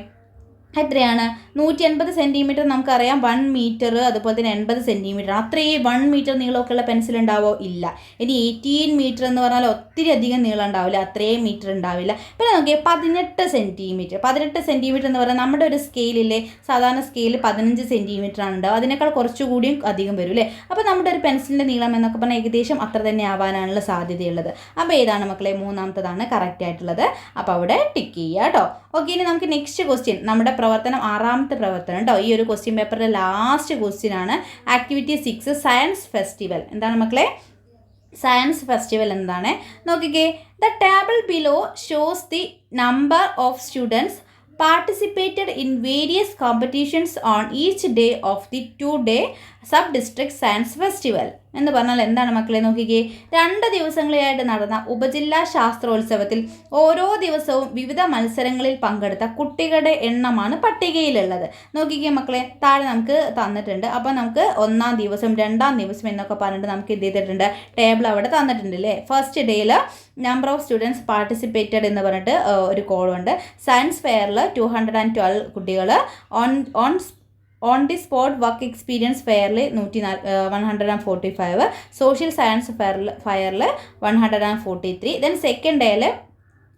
എത്രയാണ്? 180 സെൻറ്റിമീറ്റർ നമുക്കറിയാം 1 മീറ്റർ, അതുപോലെ തന്നെ 80 സെൻറ്റിമീറ്റർ. അത്രയും 1 മീറ്റർ നീളമൊക്കെയുള്ള പെൻസിൽ ഉണ്ടാവോ? ഇല്ല. ഇനി 18 മീറ്റർ എന്ന് പറഞ്ഞാൽ ഒത്തിരി അധികം നീളം ഉണ്ടാവില്ല, അത്രയും മീറ്റർ ഉണ്ടാവില്ല. പിന്നെ നോക്കിയാൽ 18 സെൻറ്റിമീറ്റർ എന്ന് പറഞ്ഞാൽ നമ്മുടെ ഒരു സ്കെയിലില്ലേ, സാധാരണ സ്കെയിൽ 15 സെൻറ്റിമീറ്റർ ആണ് ഉണ്ടാവും. അതിനേക്കാൾ കുറച്ചുകൂടിയും അധികം വരും അല്ലേ. അപ്പോൾ നമ്മുടെ ഒരു പെൻസിലിൻ്റെ നീളം എന്നൊക്കെ പറഞ്ഞാൽ ഏകദേശം അത്ര തന്നെ ആവാനാണുള്ള സാധ്യതയുള്ളത്. അപ്പോൾ ഏതാണ് മക്കളെ? മൂന്നാമത്തതാണ് കറക്റ്റ് ആയിട്ടുള്ളത്. അപ്പോൾ അവിടെ ടിക്ക് ചെയ്യുക കേട്ടോ. ഓക്കെ, ഇനി നമുക്ക് നെക്സ്റ്റ് ക്വസ്റ്റ്യൻ, നമ്മുടെ പ്രവർത്തനം 6ാമത്തെ പ്രവർത്തനം കേട്ടോ. ഈ ഒരു ക്വസ്റ്റ്യൻ പേപ്പറിലെ ലാസ്റ്റ് ക്വസ്റ്റ്യൻ ആണ്. Activity 6 science festival. എന്താണ് മക്കളെ? സയൻസ് ഫെസ്റ്റിവൽ എന്താണ് നോക്കിക്കേ. The table below shows the number of students participated in various competitions on each day of the 2-day sub-district science festival. എന്ന് പറഞ്ഞാൽ എന്താണ് മക്കളെ? നോക്കിക്കേ, 2 ദിവസങ്ങളിലായിട്ട് നടന്ന ഉപജില്ലാ ശാസ്ത്രോത്സവത്തിൽ ഓരോ ദിവസവും വിവിധ മത്സരങ്ങളിൽ പങ്കെടുത്ത കുട്ടികളുടെ എണ്ണമാണ് പട്ടികയിലുള്ളത്. നോക്കിക്കേ മക്കളെ, താഴെ നമുക്ക് തന്നിട്ടുണ്ട്. അപ്പോൾ നമുക്ക് 1-ാം ദിവസം 2-ാം ദിവസം എന്നൊക്കെ പറഞ്ഞിട്ട് നമുക്ക് എന്ത് ചെയ്തിട്ടുണ്ട്? ടേബിൾ അവിടെ തന്നിട്ടുണ്ട് അല്ലേ. ഫസ്റ്റ് ഡേയിൽ നമ്പർ ഓഫ് സ്റ്റുഡൻസ് പാർട്ടിസിപ്പേറ്റഡ് എന്ന് പറഞ്ഞിട്ട് ഒരു കോളുണ്ട്. സയൻസ് ഫെയറിൽ 212 കുട്ടികൾ, on the spot work experience ഫെയറിൽ 145, സോഷ്യൽ സയൻസ് ഫെയറിൽ 143. ദെൻ സെക്കൻഡ് ഡേയിൽ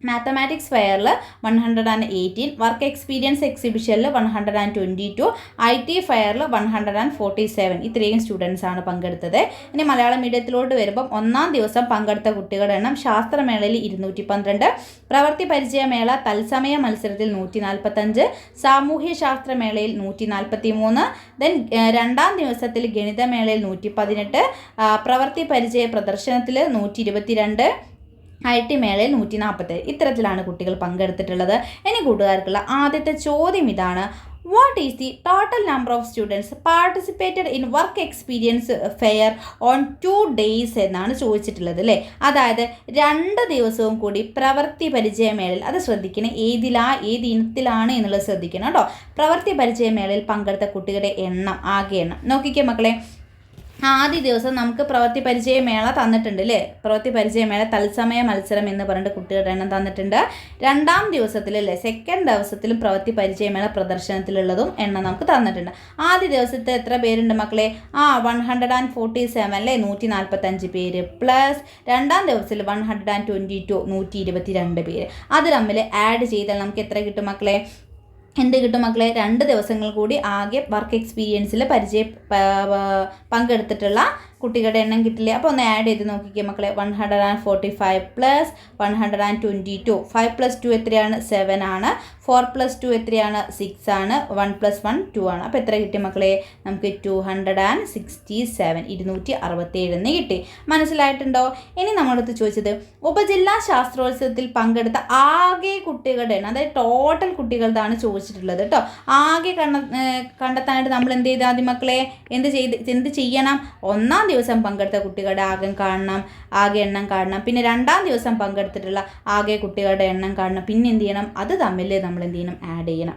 മാത്തമാറ്റിക്സ് ഫെയറിൽ 118, വർക്ക് എക്സ്പീരിയൻസ് എക്സിബിഷനിൽ 122, IT ഫെയറിൽ 147. ഇത്രയും സ്റ്റുഡൻസ് ആണ് പങ്കെടുത്തത്. ഇനി മലയാളം മീഡിയത്തിലോട്ട് വരുമ്പം ഒന്നാം ദിവസം പങ്കെടുത്ത കുട്ടികളുടെ എണ്ണം ശാസ്ത്രമേളയിൽ 212, പ്രവൃത്തി പരിചയമേള തത്സമയ മത്സരത്തിൽ 145, സാമൂഹ്യ ശാസ്ത്രമേളയിൽ 143, ദെൻ രണ്ടാം ദിവസത്തിൽ ഗണിതമേളയിൽ 118, പ്രവൃത്തി പരിചയ പ്രദർശനത്തിൽ 122, IT മേളയിൽ 147. ഇത്തരത്തിലാണ് കുട്ടികൾ പങ്കെടുത്തിട്ടുള്ളത്. ഇനി കൂട്ടുകാർക്കുള്ള ആദ്യത്തെ ചോദ്യം ഇതാണ്: what is the total number of students participated in work experience fair on 2 days എന്നാണ് ചോദിച്ചിട്ടുള്ളത് അല്ലേ. അതായത് 2 ദിവസവും കൂടി പ്രവൃത്തി പരിചയമേളയിൽ, അത് ശ്രദ്ധിക്കണം, ഏത് ഇനത്തിലാണ് എന്നുള്ളത് ശ്രദ്ധിക്കണം കേട്ടോ. പ്രവൃത്തി പരിചയമേളയിൽ പങ്കെടുത്ത കുട്ടികളുടെ എണ്ണം, ആകെ എണ്ണം നോക്കിക്കേ മക്കളെ. ആദ്യ ദിവസം നമുക്ക് പ്രവൃത്തി പരിചയമേള തന്നിട്ടുണ്ട് അല്ലേ. പ്രവൃത്തി പരിചയമേള തത്സമയ മത്സരം എന്ന് പറഞ്ഞിട്ട് കുട്ടികളുടെ എണ്ണം തന്നിട്ടുണ്ട്. രണ്ടാം ദിവസത്തിൽ അല്ലേ, സെക്കൻഡ് ദിവസത്തിലും പ്രവൃത്തി പരിചയമേള പ്രദർശനത്തിലുള്ളതും എണ്ണം നമുക്ക് തന്നിട്ടുണ്ട്. ആദ്യ ദിവസത്തെ എത്ര പേരുണ്ട് മക്കളെ? 147 അല്ലേ, 145 പേര്, പ്ലസ് രണ്ടാം ദിവസത്തിൽ 122, 122 പേര്. അത് തമ്മിൽ ആഡ് ചെയ്താൽ നമുക്ക് എത്ര കിട്ടും മക്കളെ? എന്ത് കിട്ടും മക്കളെ? 2 ദിവസങ്ങൾ കൂടി ആകെ വർക്ക് എക്സ്പീരിയൻസിൽ പങ്കെടുത്തിട്ടുള്ള കുട്ടികളുടെ എണ്ണം കിട്ടില്ലേ. അപ്പോൾ ഒന്ന് ആഡ് ചെയ്ത് നോക്കിക്കേ മക്കളെ. 145 പ്ലസ് 122, 5 + 2 എത്രയാണ്? 7 ആണ്. 4 + 2 എത്രയാണ്? 6 ആണ്. 1 + 1 2 ആണ്. അപ്പോൾ എത്ര കിട്ടി മക്കളെ? നമുക്ക് 267, 267 എന്ന് കിട്ടി. മനസ്സിലായിട്ടുണ്ടോ? ഇനി നമ്മളടുത്ത് ചോദിച്ചത് ഉപജില്ലാ ശാസ്ത്രോത്സവത്തിൽ പങ്കെടുത്ത ആകെ കുട്ടികളുടെ എണ്ണം, അതായത് ടോട്ടൽ കുട്ടികളുടെയാണ് ചോദിച്ചിട്ടുള്ളത് കേട്ടോ. ആകെ കണ്ടെത്താനായിട്ട് നമ്മൾ എന്ത് ചെയ്താൽ മതി മക്കളെ? എന്ത് ചെയ്യണം? ഒന്നാം ദിവസം പങ്കെടുത്ത കുട്ടികളുടെ ആകെ എണ്ണം കാണണം. പിന്നെ രണ്ടാം ദിവസം പങ്കെടുത്തിട്ടുള്ള ആകെ കുട്ടികളുടെ എണ്ണം കാണണം. പിന്നെ എന്ത് ചെയ്യണം? അത് തമ്മിൽ നമ്മൾ എന്ത് ചെയ്യണം? ആഡ് ചെയ്യണം.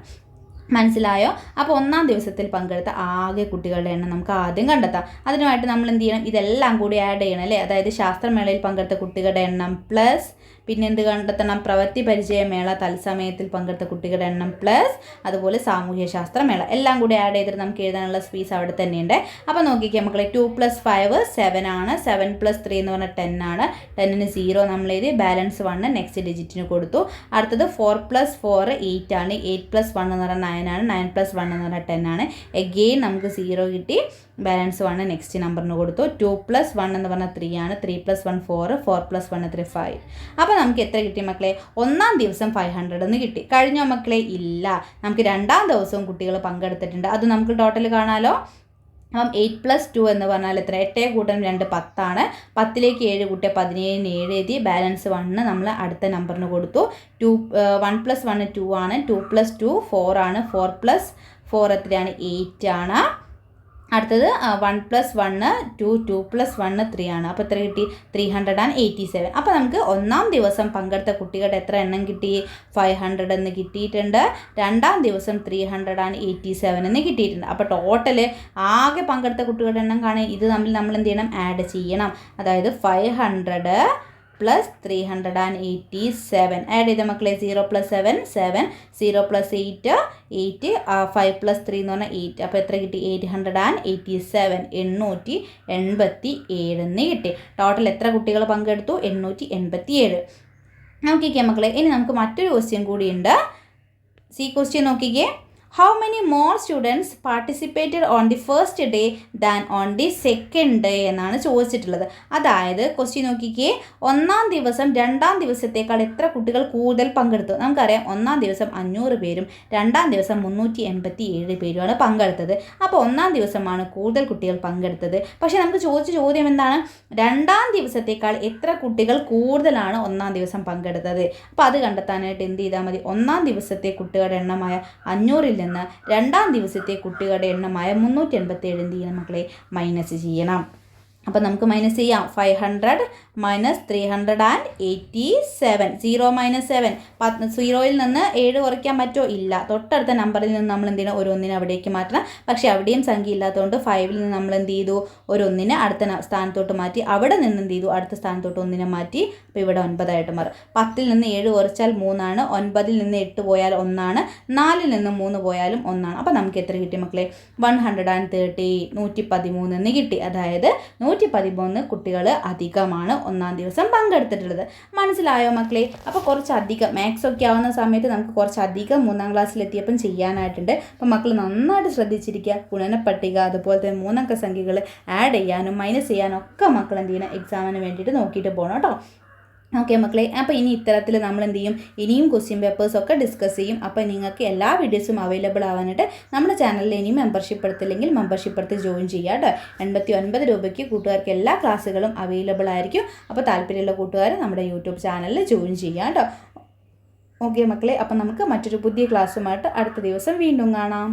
മനസ്സിലായോ? അപ്പോൾ ഒന്നാം ദിവസത്തിൽ പങ്കെടുത്ത ആകെ കുട്ടികളുടെ എണ്ണം നമുക്ക് ആദ്യം കണ്ടെത്താം. അതിനുമായിട്ട് നമ്മൾ എന്ത് ചെയ്യണം? ഇതെല്ലാം കൂടി ആഡ് ചെയ്യണം അല്ലേ. അതായത് ശാസ്ത്രമേളയിൽ പങ്കെടുത്ത കുട്ടികളുടെ എണ്ണം പ്ലസ് പിന്നെ എന്ത് കണ്ടെത്തണം? പ്രവൃത്തി പരിചയമേള തത്സമയത്തിൽ പങ്കെടുത്ത കുട്ടികളുടെ എണ്ണം പ്ലസ് അതുപോലെ സാമൂഹ്യ ശാസ്ത്രമേള എല്ലാം കൂടി ആഡ് ചെയ്തിട്ട് നമുക്ക് എഴുതാനുള്ള സ്പേസ് അവിടെ തന്നെയുണ്ട്. അപ്പോൾ നോക്കിക്കേ മക്കളെ, 2 + 5 7 ആണ്. 7 + 3 എന്ന് പറഞ്ഞാൽ 10 ആണ്. 10ന് 0 നമ്മൾ എഴുതി, ബാലൻസ് 1 നെക്സ്റ്റ് ഡിജിറ്റിന് കൊടുത്തു. അടുത്തത് 4 + 4 8 ആണ്. 8 + 1 എന്ന് പറഞ്ഞാൽ 9 ആണ്. 9 + 1 എന്ന് പറഞ്ഞാൽ 10 ആണ്. എഗെയിൻ നമുക്ക് 0 കിട്ടി, ബാലൻസ് 1 നെക്സ്റ്റ് നമ്പറിന് കൊടുത്തു. 2 + 1 എന്ന് പറഞ്ഞാൽ 3 ആണ്. 3 + 1 4, 4 + 1 3 5. അപ്പോൾ നമുക്ക് എത്ര കിട്ടി മക്കളെ? ഒന്നാം ദിവസം 500 എന്ന് കിട്ടി. കഴിഞ്ഞോ മക്കളെ? ഇല്ല. നമുക്ക് രണ്ടാം ദിവസവും കുട്ടികൾ പങ്കെടുത്തിട്ടുണ്ട്. അത് നമുക്ക് ടോട്ടൽ കാണാമല്ലോ. അപ്പം 8 + 2 എന്ന് പറഞ്ഞാൽ എത്ര? 8 × 2 10 ആണ്. 10ലേക്ക് 7 കൂട്ടിയ 17ന് 7 എഴുതി, ബാലൻസ് 1 നമ്മൾ അടുത്ത നമ്പറിന് കൊടുത്തു. 1 + 1 2 ആണ്. 2 + 2 4 ആണ്. 4 + 4 എത്രയാണ്? 8 ആണ്. അടുത്തത് 1 + 1 2, 2 + 1 3 ആണ്. അപ്പോൾ എത്ര കിട്ടി? 387. അപ്പോൾ നമുക്ക് ഒന്നാം ദിവസം പങ്കെടുത്ത കുട്ടികളുടെ എത്ര എണ്ണം കിട്ടി? 500 എന്ന് കിട്ടിയിട്ടുണ്ട്. രണ്ടാം ദിവസം 387 എന്ന് കിട്ടിയിട്ടുണ്ട്. അപ്പോൾ ടോട്ടൽ ആകെ പങ്കെടുത്ത കുട്ടികളുടെ എണ്ണം കാണാൻ ഇത് തമ്മിൽ നമ്മൾ എന്ത് ചെയ്യണം? ആഡ് ചെയ്യണം. അതായത് 500 + 387 ആഡ് ചെയ്ത മക്കളെ. 0 + 7 7, 0 + 8 8, 5 + 3 എന്ന് പറഞ്ഞാൽ 8. അപ്പോൾ എത്ര കിട്ടി? 887, 887 എന്ന് കിട്ടി. ടോട്ടൽ എത്ര കുട്ടികൾ പങ്കെടുത്തു? 887. നോക്കിക്കേ മക്കളെ, ഇനി നമുക്ക് മറ്റൊരു ക്വസ്റ്റ്യൻ കൂടിയുണ്ട്. ക്വസ്റ്റ്യൻ നോക്കിക്കേ. How many more students participated on the first day than on the second day എന്നാണ് ചോദിച്ചിട്ടുള്ളത്. അതായത് ക്വസ്റ്റ്യൻ നോക്കിക്കേ, ഒന്നാം ദിവസം രണ്ടാം ദിവസത്തേക്കാൾ എത്ര കുട്ടികൾ കൂടുതൽ പങ്കെടുത്തു? നമുക്കറിയാം ഒന്നാം ദിവസം 500 പേരും രണ്ടാം ദിവസം 387 പേരുമാണ് പങ്കെടുത്തത്. അപ്പോൾ ഒന്നാം ദിവസമാണ് കൂടുതൽ കുട്ടികൾ പങ്കെടുത്തത്. പക്ഷേ നമുക്ക് ചോദിച്ച ചോദ്യം എന്താണ്? രണ്ടാം ദിവസത്തേക്കാൾ എത്ര കുട്ടികൾ കൂടുതലാണ് ഒന്നാം ദിവസം പങ്കെടുത്തത്? അപ്പോൾ അത് കണ്ടെത്താനായിട്ട് എന്ത് ചെയ്താൽ മതി? ഒന്നാം ദിവസത്തെ കുട്ടികളുടെ എണ്ണമായ 500-ൽ നിന്ന് രണ്ടാം ദിവസത്തെ കുട്ടികളുടെ എണ്ണമായ 387 എന്ത് ചെയ്യണം മക്കളെ? മൈനസ് ചെയ്യണം. അപ്പോൾ നമുക്ക് മൈനസ് ചെയ്യാം. 500 - 387. 0 - 7. 0-ൽ നിന്ന് 7 കുറയ്ക്കാൻ പറ്റുമോ? ഇല്ല. തൊട്ടടുത്ത നമ്പറിൽ നിന്ന് നമ്മൾ എന്ത് ചെയ്യണം? ഒരു 1 അവിടേക്ക് മാറ്റണം. പക്ഷേ അവിടെയും സംഖ്യ ഇല്ലാത്തതുകൊണ്ട് 5-ൽ നിന്ന് നമ്മൾ എന്ത് ചെയ്തു? ഒരു 1 അടുത്ത സ്ഥാനത്തോട്ട് മാറ്റി. അവിടെ നിന്ന് എന്ത് ചെയ്തു? അടുത്ത സ്ഥാനത്തോട്ട് 1 മാറ്റി. അപ്പോൾ ഇവിടെ 9 ആയിട്ട് മാറും. 10-ൽ നിന്ന് 7 കുറച്ചാൽ 3 ആണ്. 9-ൽ നിന്ന് 8 പോയാൽ 1 ആണ്. 4-ൽ നിന്ന് 3 പോയാലും 1 ആണ്. അപ്പോൾ നമുക്ക് എത്ര കിട്ടി മക്കളെ? 130, 113 എന്ന് കിട്ടി. അതായത് 213 കുട്ടികൾ അധികമാണ് ഒന്നാം ദിവസം പങ്കെടുത്തിട്ടുള്ളത്. മനസ്സിലായോ മക്കളെ? അപ്പോൾ കുറച്ചധികം മാത്സ് ഒക്കെ ആവുന്ന സമയത്ത് നമുക്ക് കുറച്ചധികം 3ാം ക്ലാസ്സിലെത്തിയപ്പം ചെയ്യാനായിട്ടുണ്ട്. അപ്പോൾ മക്കൾ നന്നായിട്ട് ശ്രദ്ധിച്ചിരിക്കുക. ഗുണനപ്പട്ടിക അതുപോലെ തന്നെ 3 അക്ക സംഖ്യകൾ ആഡ് ചെയ്യാനും മൈനസ് ചെയ്യാനും ഒക്കെ മക്കൾ എന്ത് ചെയ്യണം, എക്സാമിന് വേണ്ടിയിട്ട് നോക്കിയിട്ട് പോകണം കേട്ടോ. ഓക്കെ മക്കളെ, അപ്പോൾ ഇനി ഇത്തരത്തിൽ നമ്മൾ എന്ത് ചെയ്യും, ഇനിയും ക്വസ്റ്റ്യൻ പേപ്പേഴ്സൊക്കെ ഡിസ്കസ് ചെയ്യും. അപ്പോൾ നിങ്ങൾക്ക് എല്ലാ വീഡിയോസും അവൈലബിൾ ആവാനായിട്ട് നമ്മുടെ ചാനലിൽ ഇനിയും മെമ്പർഷിപ്പ് എടുത്തില്ലെങ്കിൽ മെമ്പർഷിപ്പ് എടുത്ത് ജോയിൻ ചെയ്യുക കേട്ടോ. 89 രൂപയ്ക്ക് കൂട്ടുകാർക്ക് എല്ലാ ക്ലാസ്സുകളും അവൈലബിൾ ആയിരിക്കും. അപ്പോൾ താല്പര്യമുള്ള കൂട്ടുകാർ നമ്മുടെ യൂട്യൂബ് ചാനലിൽ ജോയിൻ ചെയ്യുക കേട്ടോ. ഓക്കെ മക്കളെ, അപ്പോൾ നമുക്ക് മറ്റൊരു പുതിയ ക്ലാസ്സുമായിട്ട് അടുത്ത ദിവസം വീണ്ടും കാണാം.